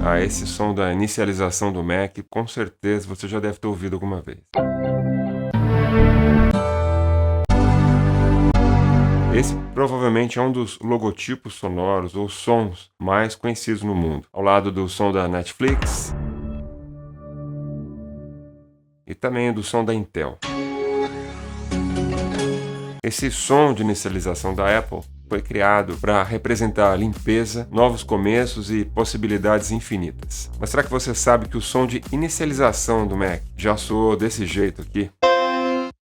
a esse som da inicialização do Mac, com certeza você já deve ter ouvido alguma vez. Esse provavelmente é um dos logotipos sonoros ou sons mais conhecidos no mundo, ao lado do som da Netflix e também do som da Intel. Esse som de inicialização da Apple foi criado para representar limpeza, novos começos e possibilidades infinitas. Mas será que você sabe que o som de inicialização do Mac já soou desse jeito aqui?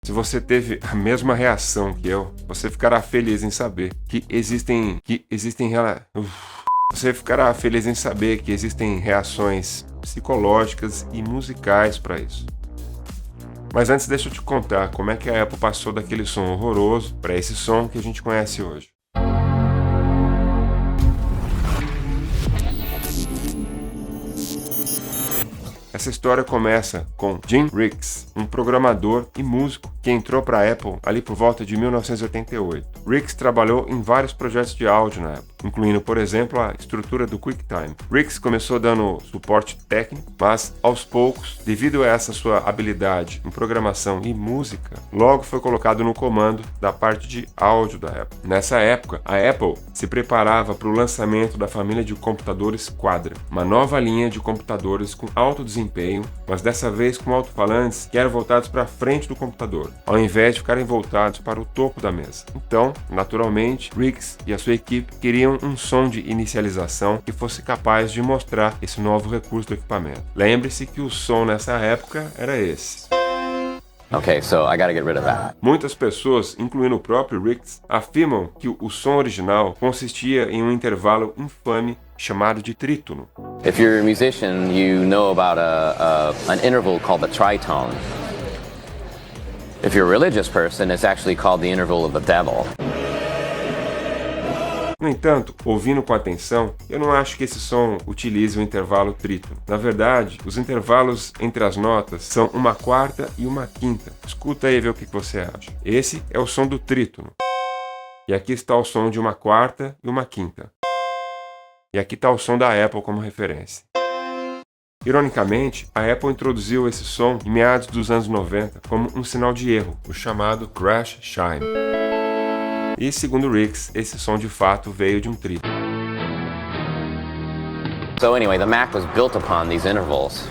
Se você teve a mesma reação que eu, você ficará feliz em saber que existem reações psicológicas e musicais para isso. Mas antes deixa eu te contar como é que a Apple passou daquele som horroroso para esse som que a gente conhece hoje. Essa história começa com Jim Ricks, um programador e músico que entrou para a Apple ali por volta de 1988. Ricks trabalhou em vários projetos de áudio na Apple, incluindo, por exemplo, a estrutura do QuickTime. Ricks começou dando suporte técnico, mas aos poucos, devido a essa sua habilidade em programação e música, logo foi colocado no comando da parte de áudio da Apple. Nessa época, a Apple se preparava para o lançamento da família de computadores Quadra, uma nova linha de computadores com alto desempenho, mas dessa vez com alto-falantes que eram voltados para a frente do computador, ao invés de ficarem voltados para o topo da mesa. Então, naturalmente, Ricks e a sua equipe queriam um som de inicialização que fosse capaz de mostrar esse novo recurso do equipamento. Lembre-se que o som nessa época era esse. Okay, so I gotta get rid of that. Muitas pessoas, incluindo o próprio Ricks, afirmam que o som original consistia em um intervalo infame chamado de trítono. If you're a musician, you know about an interval called the tritone. If you're a religious person, it's actually called the interval of the devil. No entanto, ouvindo com atenção, eu não acho que esse som utilize o intervalo trítono. Na verdade, os intervalos entre as notas são uma quarta e uma quinta. Escuta aí e vê o que você acha. Esse é o som do trítono. E aqui está o som de uma quarta e uma quinta. E aqui está o som da Apple como referência. Ironicamente, a Apple introduziu esse som em meados dos anos 90 como um sinal de erro, o chamado Crash Chime. E segundo Ricks, esse som de fato veio de um trítono. So anyway, the Mac was built upon these intervals.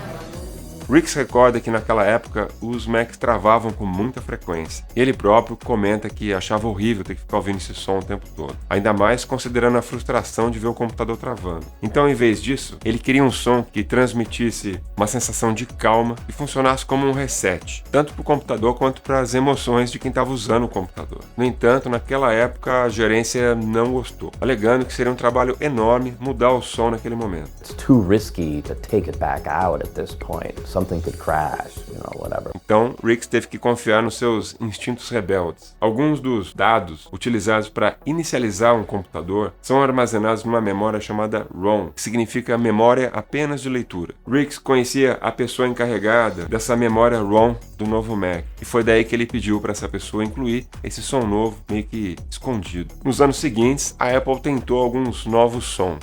Ricks recorda que naquela época os Macs travavam com muita frequência. E ele próprio comenta que achava horrível ter que ficar ouvindo esse som o tempo todo. Ainda mais considerando a frustração de ver o computador travando. Então, em vez disso, ele queria um som que transmitisse uma sensação de calma e funcionasse como um reset, tanto para o computador quanto para as emoções de quem estava usando o computador. No entanto, naquela época a gerência não gostou, alegando que seria um trabalho enorme mudar o som naquele momento. It's too risky to take it back out at this point. Something could crash, whatever. Então, Ricks teve que confiar nos seus instintos rebeldes. Alguns dos dados utilizados para inicializar um computador são armazenados numa memória chamada ROM, que significa memória apenas de leitura. Ricks conhecia a pessoa encarregada dessa memória ROM do novo Mac, e foi daí que ele pediu para essa pessoa incluir esse som novo, meio que escondido. Nos anos seguintes, a Apple tentou alguns novos sons.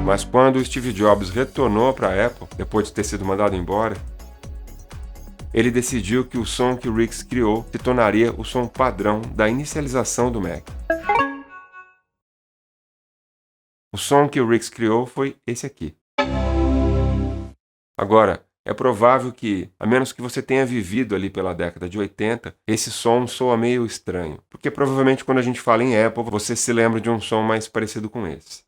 Mas quando o Steve Jobs retornou para a Apple, depois de ter sido mandado embora, ele decidiu que o som que o Ricks criou se tornaria o som padrão da inicialização do Mac. O som que o Ricks criou foi esse aqui. Agora, é provável que, a menos que você tenha vivido ali pela década de 80, esse som soa meio estranho, porque provavelmente quando a gente fala em Apple, você se lembra de um som mais parecido com esse.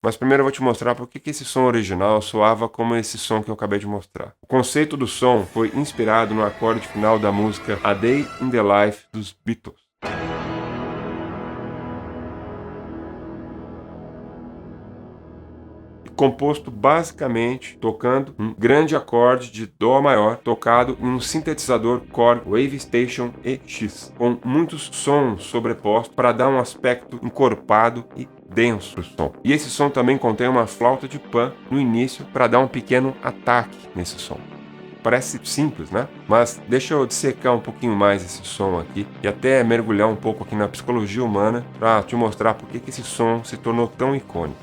Mas primeiro eu vou te mostrar por que esse som original soava como esse som que eu acabei de mostrar. O conceito do som foi inspirado no acorde final da música A Day in the Life dos Beatles. Composto basicamente tocando um grande acorde de Dó maior tocado em um sintetizador Korg Wave Station EX, com muitos sons sobrepostos para dar um aspecto encorpado e denso para o som. E esse som também contém uma flauta de Pan no início para dar um pequeno ataque nesse som. Parece simples, né? Mas deixa eu dissecar um pouquinho mais esse som aqui e até mergulhar um pouco aqui na psicologia humana para te mostrar por que esse som se tornou tão icônico.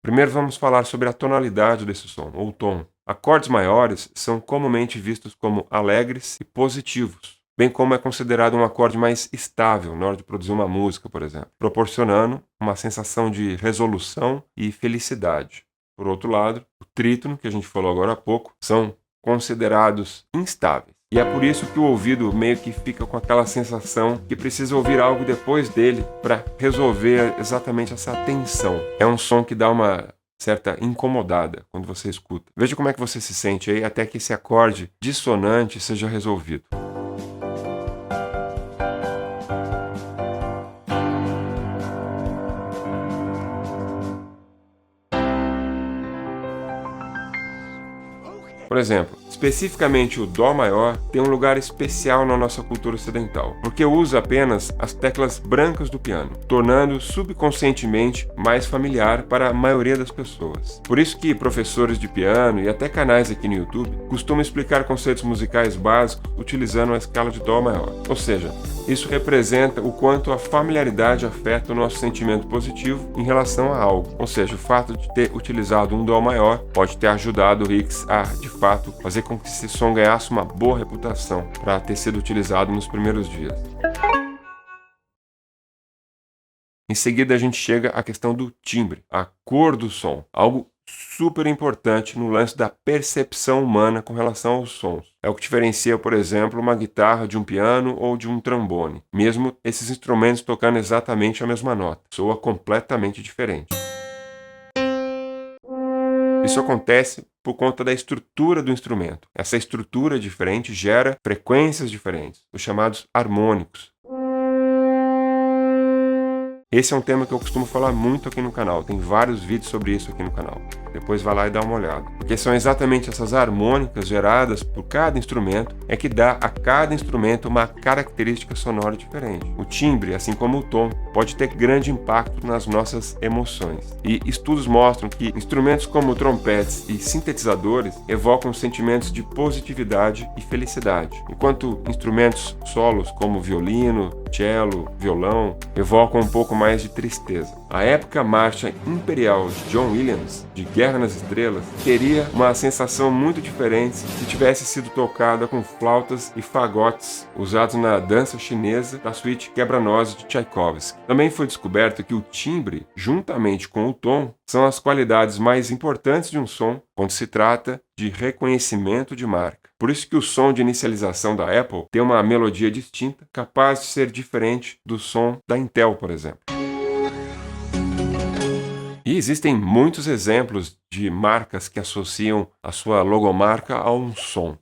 Primeiro vamos falar sobre a tonalidade desse som, ou tom. Acordes maiores são comumente vistos como alegres e positivos, bem como é considerado um acorde mais estável na hora de produzir uma música, por exemplo, proporcionando uma sensação de resolução e felicidade. Por outro lado, o trítono, que a gente falou agora há pouco, são considerados instáveis. E é por isso que o ouvido meio que fica com aquela sensação que precisa ouvir algo depois dele para resolver exatamente essa tensão. É um som que dá uma certa incomodada quando você escuta. Veja como é que você se sente aí até que esse acorde dissonante seja resolvido. Por exemplo, especificamente o Dó maior tem um lugar especial na nossa cultura ocidental, porque usa apenas as teclas brancas do piano, tornando subconscientemente mais familiar para a maioria das pessoas. Por isso que professores de piano e até canais aqui no YouTube costumam explicar conceitos musicais básicos utilizando a escala de Dó maior. Ou seja, isso representa o quanto a familiaridade afeta o nosso sentimento positivo em relação a algo. Ou seja, o fato de ter utilizado um Dó maior pode ter ajudado o Rix a, de fato, fazer com que esse som ganhasse uma boa reputação para ter sido utilizado nos primeiros dias. Em seguida a gente chega à questão do timbre, a cor do som, algo super importante no lance da percepção humana com relação aos sons. É o que diferencia, por exemplo, uma guitarra de um piano ou de um trombone. Mesmo esses instrumentos tocando exatamente a mesma nota, soa completamente diferente. Isso acontece por conta da estrutura do instrumento. Essa estrutura diferente gera frequências diferentes, os chamados harmônicos. Esse é um tema que eu costumo falar muito aqui no canal, tem vários vídeos sobre isso aqui no canal. Depois vai lá e dá uma olhada. Porque são exatamente essas harmônicas geradas por cada instrumento é que dá a cada instrumento uma característica sonora diferente. O timbre, assim como o tom, pode ter grande impacto nas nossas emoções. E estudos mostram que instrumentos como trompetes e sintetizadores evocam sentimentos de positividade e felicidade, enquanto instrumentos solos como violino, cello, violão evocam um pouco mais de tristeza. A épica marcha imperial de John Williams, de Guerra nas Estrelas, teria uma sensação muito diferente se tivesse sido tocada com flautas e fagotes usados na dança chinesa da suíte Quebra-Nozes de Tchaikovsky. Também foi descoberto que o timbre, juntamente com o tom, são as qualidades mais importantes de um som quando se trata de reconhecimento de marca. Por isso que o som de inicialização da Apple tem uma melodia distinta, capaz de ser diferente do som da Intel, por exemplo. E existem muitos exemplos de marcas que associam a sua logomarca a um som.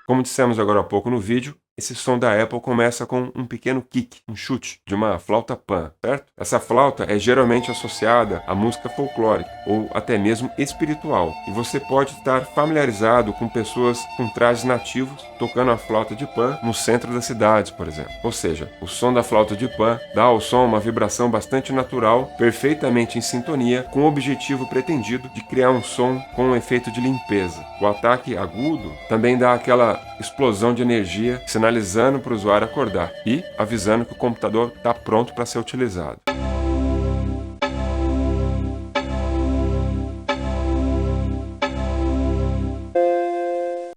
Como dissemos agora há pouco no vídeo, esse som da Apple começa com um pequeno kick, um chute, de uma flauta pan, certo? Essa flauta é geralmente associada à música folclórica ou até mesmo espiritual. E você pode estar familiarizado com pessoas com trajes nativos tocando a flauta de pan no centro das cidades, por exemplo. Ou seja, o som da flauta de pan dá ao som uma vibração bastante natural, perfeitamente em sintonia com o objetivo pretendido de criar um som com um efeito de limpeza. O ataque agudo também dá aquela explosão de energia, sinalizando para o usuário acordar e avisando que o computador está pronto para ser utilizado.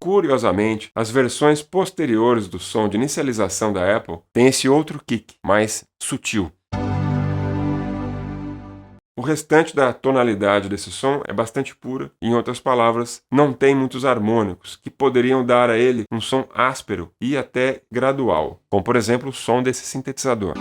Curiosamente, as versões posteriores do som de inicialização da Apple têm esse outro kick, mais sutil. O restante da tonalidade desse som é bastante pura, em outras palavras, não tem muitos harmônicos, que poderiam dar a ele um som áspero e até gradual, como por exemplo o som desse sintetizador.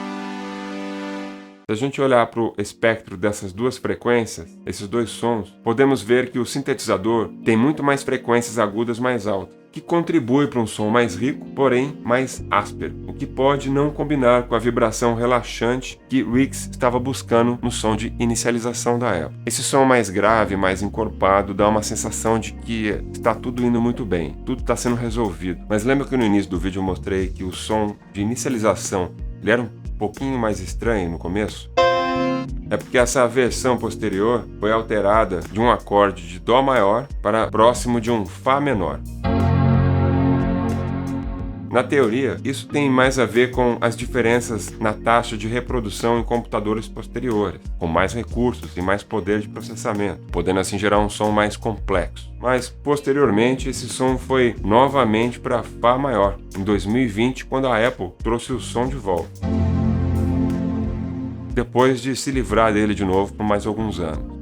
Se a gente olhar para o espectro dessas duas frequências, esses dois sons, podemos ver que o sintetizador tem muito mais frequências agudas mais altas, que contribui para um som mais rico, porém mais áspero, o que pode não combinar com a vibração relaxante que Rix estava buscando no som de inicialização da Apple. Esse som mais grave, mais encorpado, dá uma sensação de que está tudo indo muito bem, tudo está sendo resolvido. Mas lembra que no início do vídeo eu mostrei que o som de inicialização ele era um pouquinho mais estranho no começo? é porque essa versão posterior foi alterada de um acorde de Dó maior para próximo de um Fá menor. Na teoria, isso tem mais a ver com as diferenças na taxa de reprodução em computadores posteriores, com mais recursos e mais poder de processamento, podendo assim gerar um som mais complexo. Mas, posteriormente, esse som foi novamente para Fá maior, em 2020, quando a Apple trouxe o som de volta, depois de se livrar dele de novo por mais alguns anos.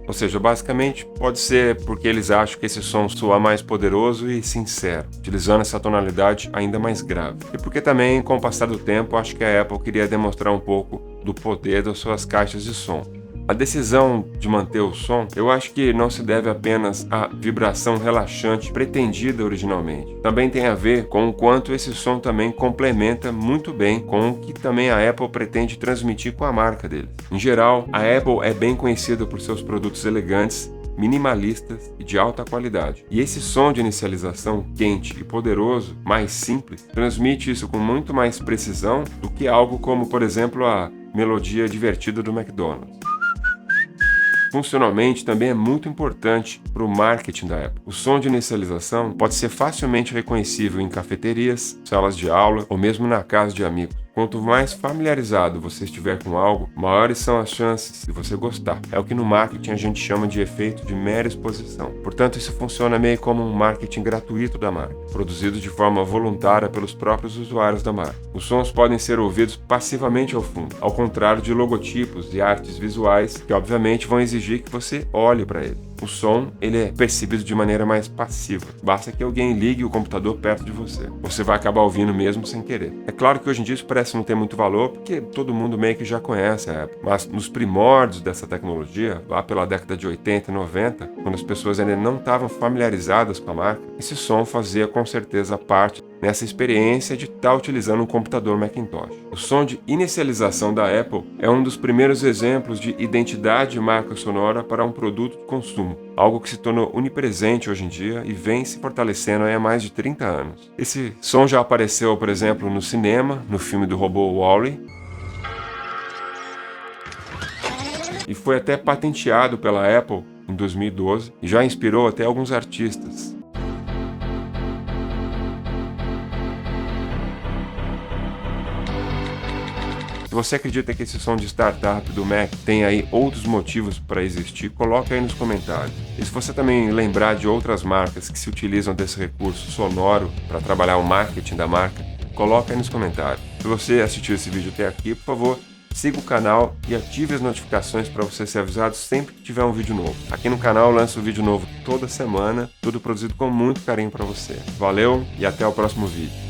Ou seja, basicamente pode ser porque eles acham que esse som soa mais poderoso e sincero, utilizando essa tonalidade ainda mais grave. E porque também, com o passar do tempo, acho que a Apple queria demonstrar um pouco do poder das suas caixas de som. A decisão de manter o som, eu acho que não se deve apenas à vibração relaxante pretendida originalmente. Também tem a ver com o quanto esse som também complementa muito bem com o que também a Apple pretende transmitir com a marca dele. Em geral, a Apple é bem conhecida por seus produtos elegantes, minimalistas e de alta qualidade. E esse som de inicialização quente e poderoso, mais simples, transmite isso com muito mais precisão do que algo como, por exemplo, a melodia divertida do McDonald's. Funcionalmente, também é muito importante para o marketing da Apple. O som de inicialização pode ser facilmente reconhecível em cafeterias, salas de aula ou mesmo na casa de amigos. Quanto mais familiarizado você estiver com algo, maiores são as chances de você gostar. É o que no marketing a gente chama de efeito de mera exposição. Portanto, isso funciona meio como um marketing gratuito da marca, produzido de forma voluntária pelos próprios usuários da marca. Os sons podem ser ouvidos passivamente ao fundo, ao contrário de logotipos e artes visuais, que obviamente vão exigir que você olhe para ele. O som, ele é percebido de maneira mais passiva. Basta que alguém ligue o computador perto de você. Você vai acabar ouvindo mesmo sem querer. É claro que hoje em dia isso parece não ter muito valor, porque todo mundo meio que já conhece a Apple. Mas nos primórdios dessa tecnologia, lá pela década de 80 e 90, quando as pessoas ainda não estavam familiarizadas com a marca, esse som fazia com certeza parte nessa experiência de estar utilizando um computador Macintosh. O som de inicialização da Apple é um dos primeiros exemplos de identidade e marca sonora para um produto de consumo, algo que se tornou onipresente hoje em dia e vem se fortalecendo há mais de 30 anos. Esse som já apareceu, por exemplo, no cinema, no filme do robô Wall-E, e foi até patenteado pela Apple em 2012 e já inspirou até alguns artistas. Se você acredita que esse som de startup do Mac tem aí outros motivos para existir, coloca aí nos comentários. E se você também lembrar de outras marcas que se utilizam desse recurso sonoro para trabalhar o marketing da marca, coloca aí nos comentários. Se você assistiu esse vídeo até aqui, por favor, siga o canal e ative as notificações para você ser avisado sempre que tiver um vídeo novo. Aqui no canal eu lanço um vídeo novo toda semana, tudo produzido com muito carinho para você. Valeu e até o próximo vídeo.